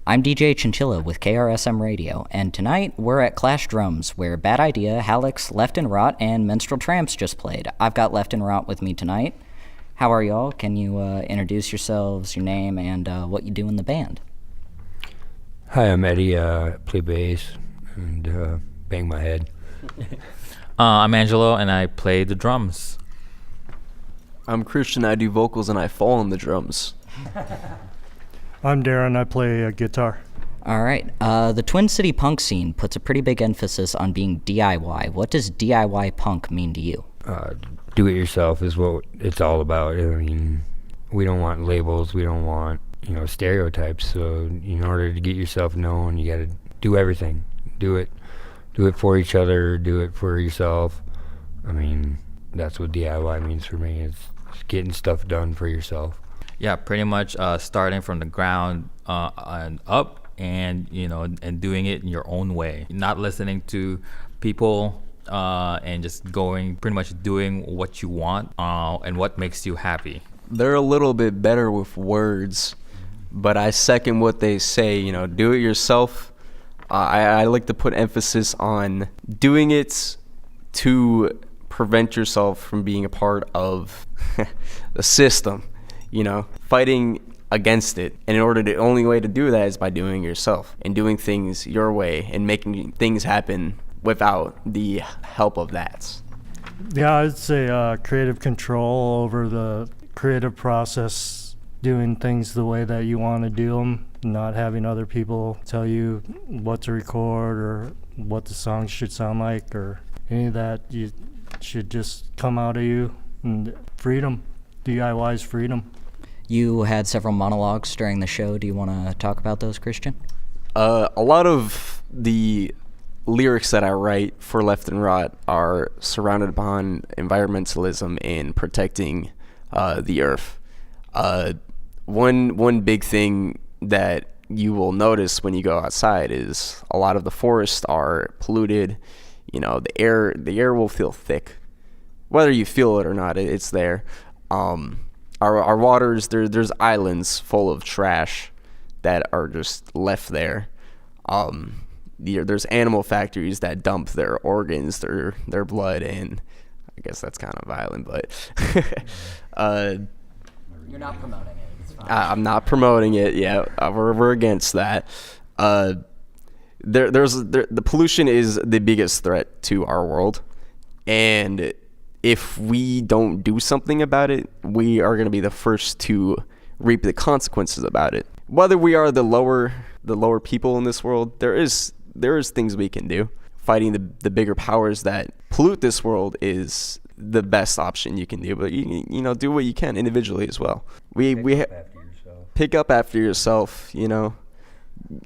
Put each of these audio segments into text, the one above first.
I'm DJ Chinchilla with KRSM Radio, and tonight we're at Clash Drums, where Bad Idea, Hallex, Left and Rot, and Minstrel Tramps just played. I've got Left and Rot with me tonight. How are y'all? Can you introduce yourselves, your name, and what you do in the band? Hi, I'm Eddie. Play bass and bang my head. I'm Angelo, and I play the drums. I'm Christian. I do vocals, and I fall on the drums. I'm Darren. I play guitar. All right. The Twin City punk scene puts a pretty big emphasis on being DIY. What does DIY punk mean to you? Do it yourself is what it's all about. I mean, we don't want labels. We don't want, stereotypes. So in order to get yourself known, you got to do everything. Do it for each other. Do it for yourself. I mean, that's what DIY means for me. It's getting stuff done for yourself. Yeah, pretty much starting from the ground and up, and and doing it in your own way. Not listening to people and just pretty much doing what you want and what makes you happy. They're a little bit better with words, but I second what they say. Do it yourself. I like to put emphasis on doing it to prevent yourself from being a part of the system. Fighting against it. And the only way to do that is by doing it yourself and doing things your way and making things happen without the help of that. Yeah, I'd say creative control over the creative process, doing things the way that you want to do them, not having other people tell you what to record or what the song should sound like or any of that. You should just come out of you, and freedom. DIY's freedom. You had several monologues during the show. Do you want to talk about those, Christian? A lot of the lyrics that I write for Left and Rot are surrounded upon environmentalism and protecting the earth. One big thing that you will notice when you go outside is a lot of the forests are polluted. The air will feel thick. Whether you feel it or not, it's there. Our waters, there's islands full of trash that are just left there. There's animal factories that dump their organs, their blood, and I guess that's kind of violent, but You're not promoting it. It's fine. I'm not promoting it. Yeah, we're against that. The pollution is the biggest threat to our world, and if we don't do something about it, we are going to be the first to reap the consequences about it. Whether we are the lower people in this world, there is things we can do. Fighting the bigger powers that pollute this world is the best option you can do. But you do what you can individually as well. Pick up after yourself.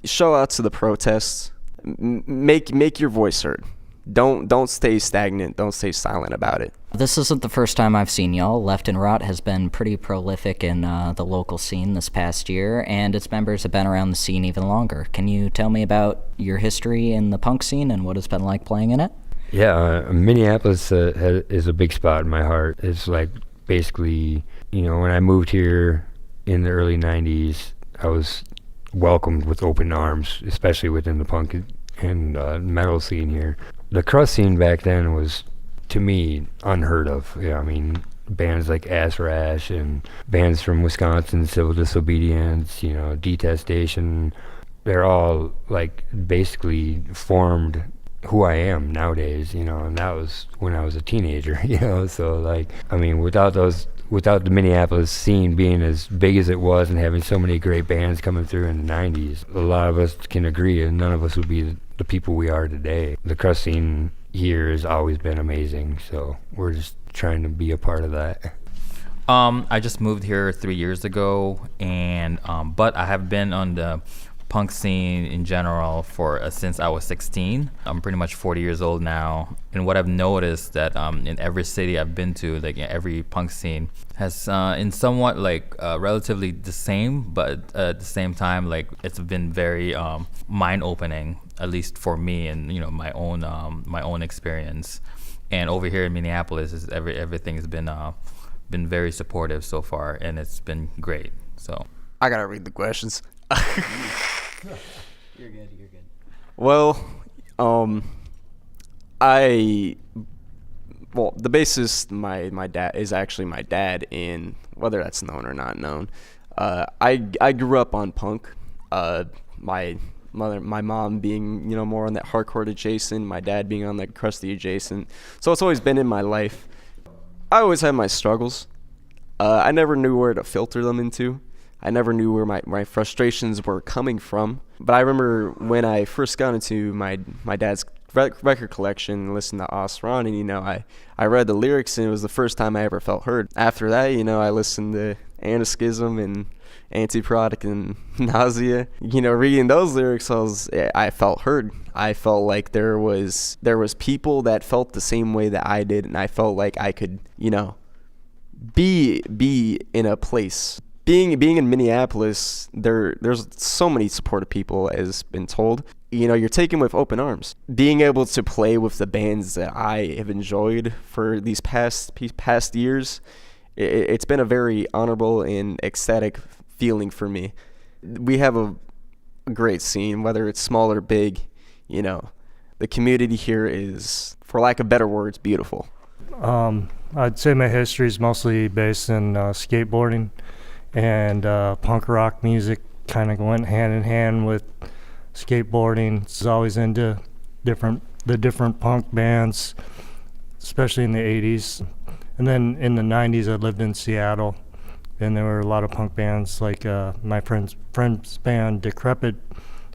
Show out to the protests. Make your voice heard. Don't stay stagnant. Don't stay silent about it. This isn't the first time I've seen y'all. Left and Rot has been pretty prolific in the local scene this past year, and its members have been around the scene even longer. Can you tell me about your history in the punk scene and what it's been like playing in it? Yeah, Minneapolis is a big spot in my heart. It's like basically, when I moved here in the early 90s, I was welcomed with open arms, especially within the punk and metal scene here. The crust scene back then was, to me, unheard of. Bands like Ass Rash and bands from Wisconsin, Civil Disobedience, Detestation, they're all basically formed who I am nowadays, and that was when I was a teenager, so without the Minneapolis scene being as big as it was and having so many great bands coming through in the 90s, a lot of us can agree and none of us would be the people we are today. The crust scene here has always been amazing, so we're just trying to be a part of that. I just moved here 3 years ago, and but I have been on the punk scene in general since I was 16. I'm pretty much 40 years old now, and what I've noticed that in every city I've been to, every punk scene has in somewhat relatively the same, but at the same time it's been very mind-opening, at least for me and my own experience. And over here in Minneapolis, everything has been very supportive so far, and it's been great. So I gotta read the questions. You're good. Well, the bassist, my dad, is actually my dad, in whether that's known or not known. I grew up on punk. My mom being, more on that hardcore adjacent, my dad being on that crusty adjacent. So it's always been in my life. I always had my struggles. I never knew where to filter them into. I never knew where my frustrations were coming from. But I remember when I first got into my dad's record collection, listened to Osran, and I read the lyrics, and it was the first time I ever felt heard. After that, I listened to Anaschism and Anti-Product and Nausea. Reading those lyrics, I felt heard. I felt like there was people that felt the same way that I did, and I felt like I could, be in a place. Being in Minneapolis, there's so many supportive people, as been told. You're taken with open arms. Being able to play with the bands that I have enjoyed for these past years, it's been a very honorable and ecstatic feeling for me. We have a great scene, whether it's small or big. The community here is, for lack of better words, beautiful. I'd say my history is mostly based in skateboarding, and punk rock music kind of went hand in hand with skateboarding. I was always into the different punk bands, especially in the 80s. And then in the 90s, I lived in Seattle, and there were a lot of punk bands, like my friend's band, Decrepit,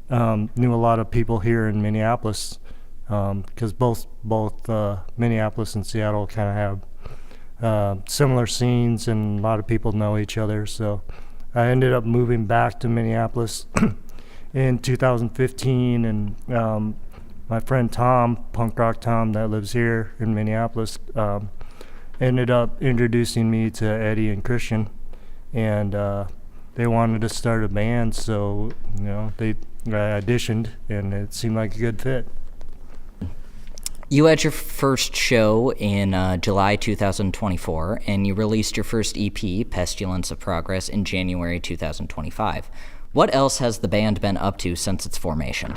knew a lot of people here in Minneapolis, because both Minneapolis and Seattle kind of have similar scenes, and a lot of people know each other. So I ended up moving back to Minneapolis in 2015, and my friend Tom, Punk Rock Tom, that lives here in Minneapolis, ended up introducing me to Eddie and Christian, and they wanted to start a band, so I auditioned, and it seemed like a good fit. You had your first show in July 2024, and you released your first EP, Pestilence of Progress, in January 2025. What else has the band been up to since its formation?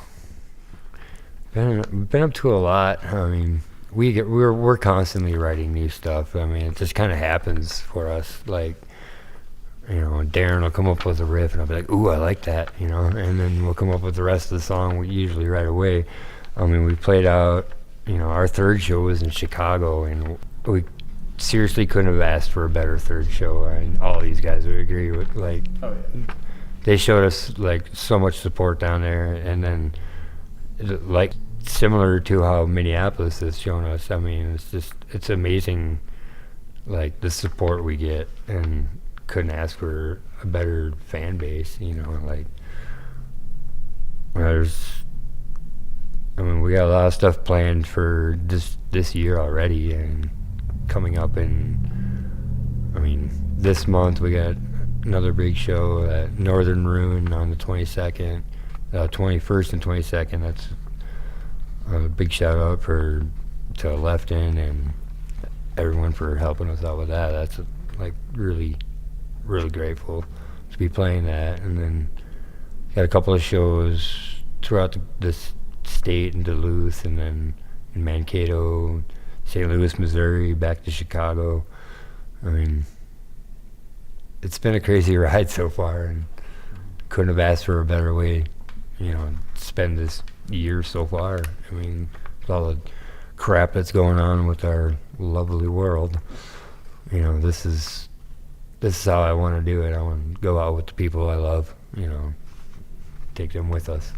Been up to a lot. I mean, we're constantly writing new stuff. I mean, it just kind of happens for us. Like, Darren will come up with a riff, and I'll be like, "Ooh, I like that," and then we'll come up with the rest of the song. We usually right away. I mean, we played out. Our third show was in Chicago, and we seriously couldn't have asked for a better third show. I mean, all these guys would agree with, they showed us, so much support down there, and then, similar to how Minneapolis has shown us. I mean, it's amazing, the support we get, and couldn't ask for a better fan base, we got a lot of stuff planned for this year already, and coming up this month we got another big show at Northern Ruin on the 22nd, 21st and 22nd. That's a big shout out to Lefton and everyone for helping us out with that. That's really, really grateful to be playing that. And then got a couple of shows throughout this state in Duluth, and then in Mankato, St. Louis, Missouri, back to Chicago. I mean, it's been a crazy ride so far, and couldn't have asked for a better way, to spend this year so far. I mean, with all the crap that's going on with our lovely world, this is how I want to do it. I want to go out with the people I love, take them with us.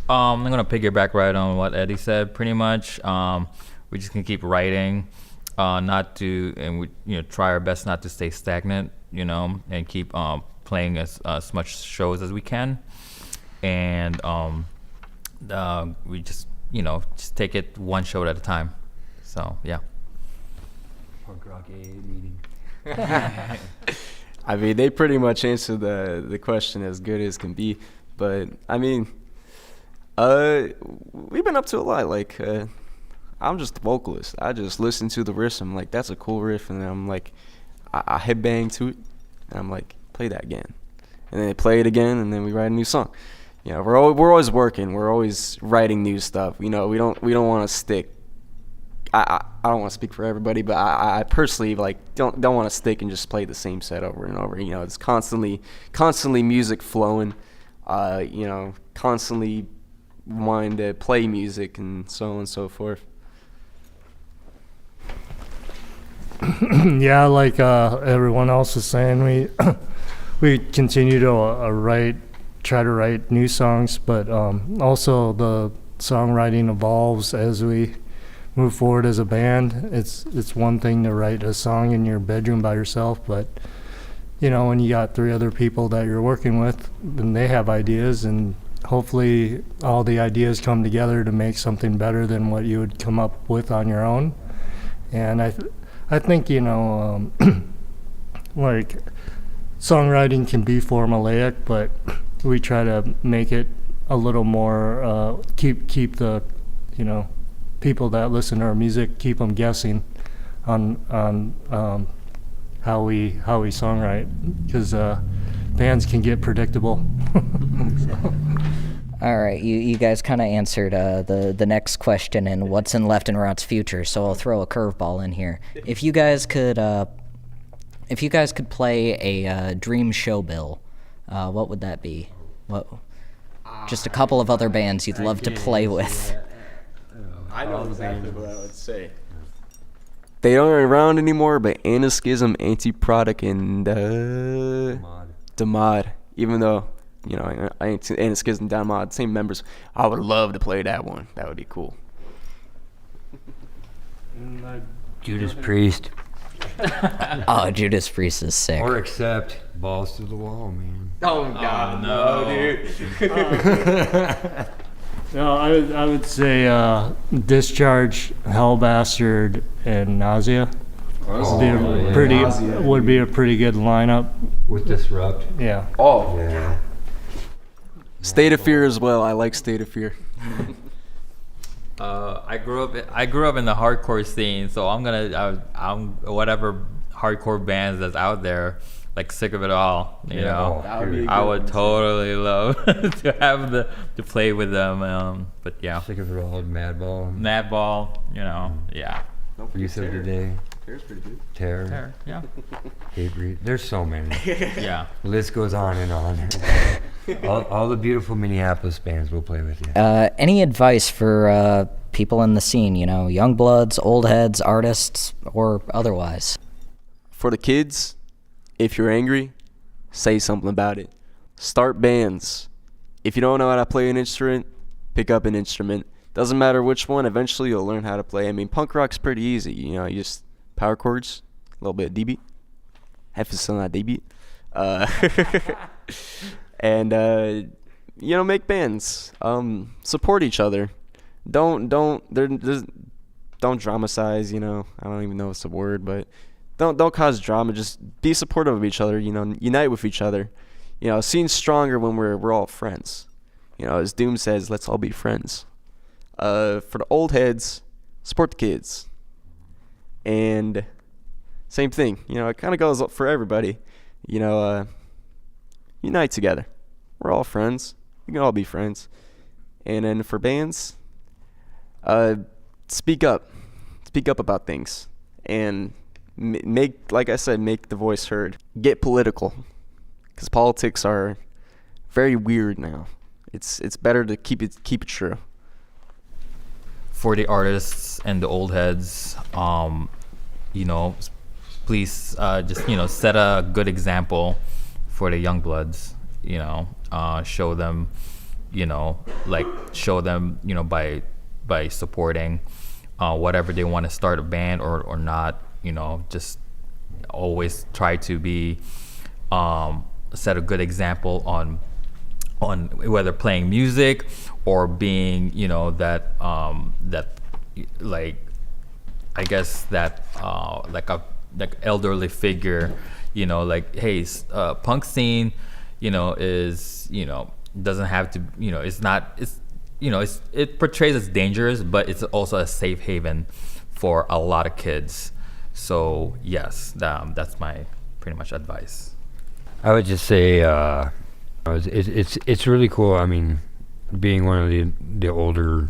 I'm gonna piggyback right on what Eddie said. Pretty much, we're just gonna keep writing, we try our best not to stay stagnant, and keep playing as much shows as we can, and we just take it one show at a time. So yeah. Punk rock AA meeting. I mean, they pretty much answered the question as good as can be, but I mean. We've been up to a lot. I'm just the vocalist. I just listen to the riffs. I'm like, that's a cool riff, and then I'm like, I headbang to it, and I'm like, play that again, and then they play it again, and then we write a new song. we're always working. We're always writing new stuff. We don't want to stick. I don't want to speak for everybody, but I personally don't want to stick and just play the same set over and over. It's constantly music flowing. Constantly wanting to play music and so on and so forth. Yeah, like everyone else is saying, we continue to try to write new songs, but also the songwriting evolves as we move forward as a band. It's one thing to write a song in your bedroom by yourself, but when you got 3 other people that you're working with, then they have ideas, and hopefully all the ideas come together to make something better than what you would come up with on your own. And I think like songwriting can be formulaic, but we try to make it a little more keep the people that listen to our music, keep them guessing on how we songwrite, because bands can get predictable. All right, you guys kind of answered the next question and what's in Left and Rot's future, so I'll throw a curveball in here. If you guys could play a dream show bill, what would that be? What? Just a couple of other bands you'd love to play with. I know exactly what I would say. They aren't around anymore, but Anaschism, Anti-Product, and Damod. Even though, Anaschism, Damod, same members, I would love to play that one. That would be cool. Judas Priest. Oh, Judas Priest is sick. Or accept Balls to the Wall, man. Oh, God, no, dude. No, I would say Discharge, Hellbastard, and Nausea would be a pretty good lineup. With Disrupt. Yeah. Oh, yeah. State of Fear as well. I like State of Fear. I grew up in the hardcore scene, so I'm whatever hardcore bands that's out there. Like Sick of It All, I would totally love to play with them. But yeah, Sick of It All, Madball, yeah. Use of the Day. Terror's pretty good. Terror. Yeah. Hatebreed. There's so many. Yeah. The list goes on and on. all the beautiful Minneapolis bands will play with you. Any advice for people in the scene? Young bloods, old heads, artists, or otherwise? For the kids, if you're angry, say something about it. Start bands. If you don't know how to play an instrument, pick up an instrument. Doesn't matter which one, eventually you'll learn how to play. I mean, punk rock's pretty easy. You just power chords, a little bit of D beat. Half is still not D beat. And make bands. Support each other. Don't dramatize. I don't even know if it's a word, but don't cause drama. Just be supportive of each other. Unite with each other. Scene's stronger when we're all friends. As Doom says, let's all be friends. For the old heads, support the kids. And same thing. It kind of goes up for everybody. Unite together. We're all friends. We can all be friends. And then for bands, speak up. Speak up about things. And make the voice heard. Get political, because politics are very weird now. It's better to keep it true. For the artists and the old heads, please just set a good example for the young bloods. Show them, by supporting whatever they want to start a band or not. Just always try to be set a good example on whether playing music or being like elderly figure, hey, punk scene is doesn't have to, it portrays as dangerous, but it's also a safe haven for a lot of kids. So yes, that's my pretty much advice. I would just say It's really cool. I mean, being one of the older,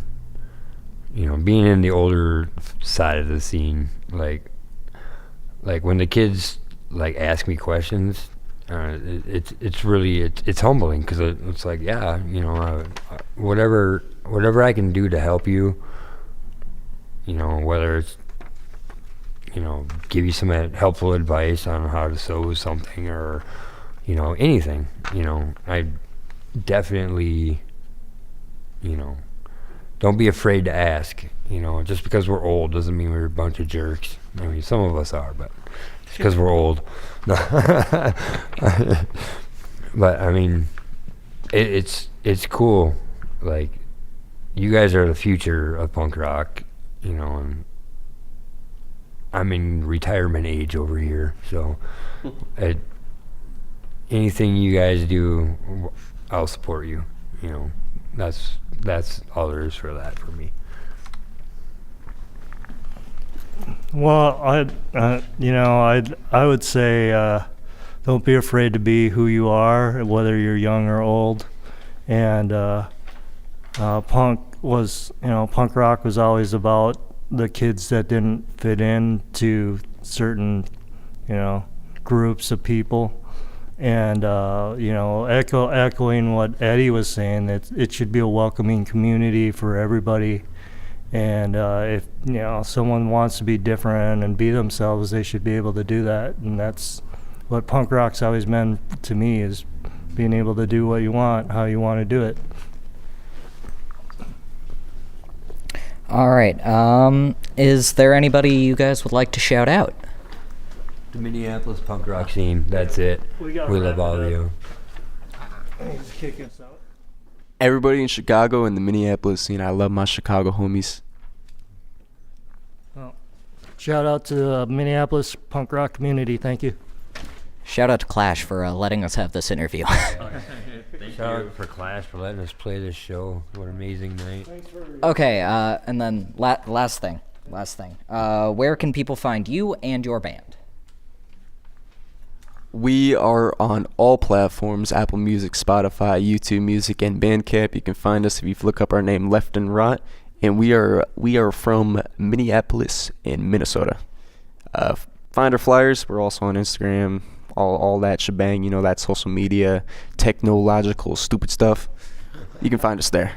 being in the older side of the scene, like when the kids like ask me questions, it's really humbling, because it's like, yeah, whatever I can do to help you, whether it's give you some helpful advice on how to sew something, or anything, I definitely, don't be afraid to ask. Just because we're old doesn't mean we're a bunch of jerks. I mean, some of us are, but just because we're old. But I mean, it's cool. Like, you guys are the future of punk rock, and I'm in retirement age over here, so anything you guys do, I'll support you. That's all there is for that for me. Well, I would say don't be afraid to be who you are, whether you're young or old. And punk rock was always about the kids that didn't fit into certain, groups of people. And echoing what Eddie was saying, that it should be a welcoming community for everybody. And if someone wants to be different and be themselves, they should be able to do that. And that's what punk rock's always meant to me, is being able to do what you want, how you want to do it. All right. Is there anybody you guys would like to shout out? The Minneapolis punk rock scene. That's it. We love all of you. He's kicking us out. Everybody in Chicago and the Minneapolis scene. I love my Chicago homies. Well, shout out to the Minneapolis punk rock community. Thank you. Shout out to Clash for letting us have this interview. Shout out for Clash for letting us play this show. What an amazing night. Okay, and then last thing. Where can people find you and your band? We are on all platforms: Apple Music, Spotify, YouTube Music, and Bandcamp. You can find us if you look up our name, Left and Rot. And we are from Minneapolis in Minnesota. Find our flyers. We're also on Instagram, all that shebang, that social media, technological, stupid stuff. You can find us there.